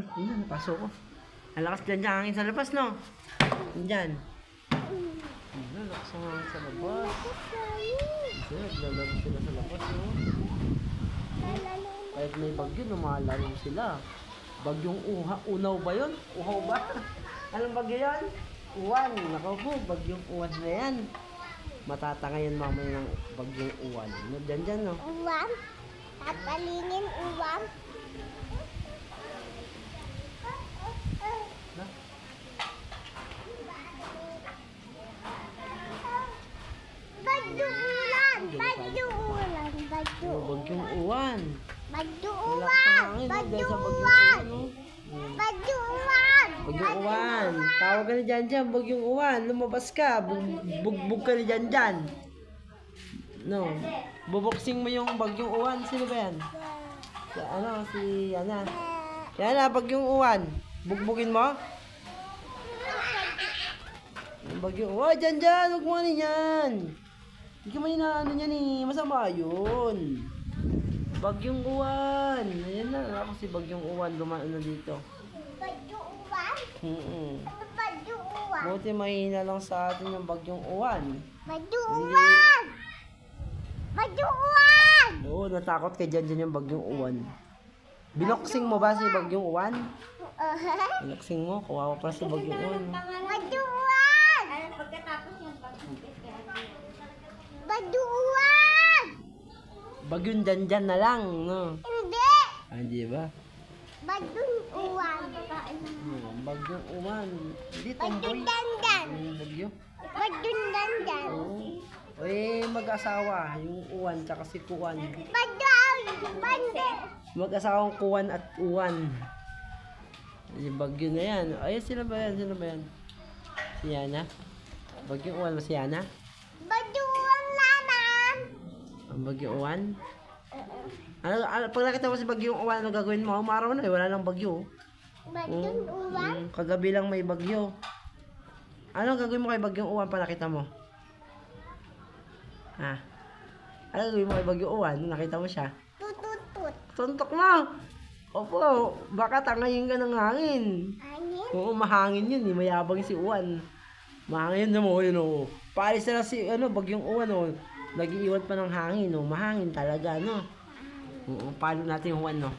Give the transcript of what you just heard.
Yan, napasok ko. Ang lakas dyan dyan hangin sa labas, no? Dyan. Ang lakas ang hangin sa labas. Kasi naglalaro sila sa labas, no? Kahit may bagyo, lumalaro sila. Bagyong unaw ba yun? Uhaw ba? Anong bagyo yan? Uwan. Nakaw po, bagyong uwan na yan. Matatangayan mamaya ng bagyong uwan. No, dyan, no? Uwan? Tatalingin uwan? Bagyo ulan! Bagyo ulan! Bagyo Bagyong uwan. Bagyo Wala uwan! sa hangin, no? Bagyo Dahil sa bagyong uwan! uwan, no? Bagyo uwan! Bagyong uwan. Tawag ka na dyan, bagyong uwan. Lumabas ka. Bugbog ka na dyan. No. Buboksing mo yung bagyong uwan. Sino ba yan? Si Yana. Yana, bagyong uwan. Bugbugin mo? Bagyong uwan. Dyan. Huwag mo ano yan. Hindi ka man inaano yan eh. Masama yun. Bagyong uwan. Ayan na. Ako si bagyong uwan. Dumaan na dito. Bagyo uwan? Bagyo uwan? Buti mahina lang sa atin yung bagyong uwan. Bagyo uwan! Bagyo uwan! Oo, natakot kay dyan yung bagyong uwan. Binoksing mo ba si bagyong uwan? Binoksing mo? Kawawa para sa bagyong uwan. Bagyo uwan! Bagyo uwan! Bagyong dyan na lang, no? Hindi! Hindi ba? Bagyo uwan! Bagyong uwan. Hindi, Bagyo tomboy. dandan! Bagyo. Bagyo dandan! Oo. Eh, mag-asawa. Yung uwan, tsaka si kuwan. Bagyo bande! Mag-asawang kuwan at uwan. Yung bagyo na yan. Ay, sino ba yan? Si Yana? Bagyong uwan ba si Yana? Bagyo uwan naman! Ang bagyong uwan? Pag nakita mo si bagyong uwan, ano gagawin mo? Umaraw na eh, wala lang bagyo. Bagyo uwan? Kagabi lang may bagyo. Ano gagawin mo kay bagyong uwan pa nakita mo? Ha? Ano gagawin mo kay bagyong uwan? Nakita mo siya? Tututut! Tuntok mo! Opo, baka tangayin ka ng hangin. Hangin? Oo, mahangin yun eh. Mayabang si Uwan. Mahangin na mo, yun o. Paalis na si, bagyong Uwan o. Nag-iiwan pa ng hangin o. Mahangin talaga, no? Oo, palo natin yung Uwan, no?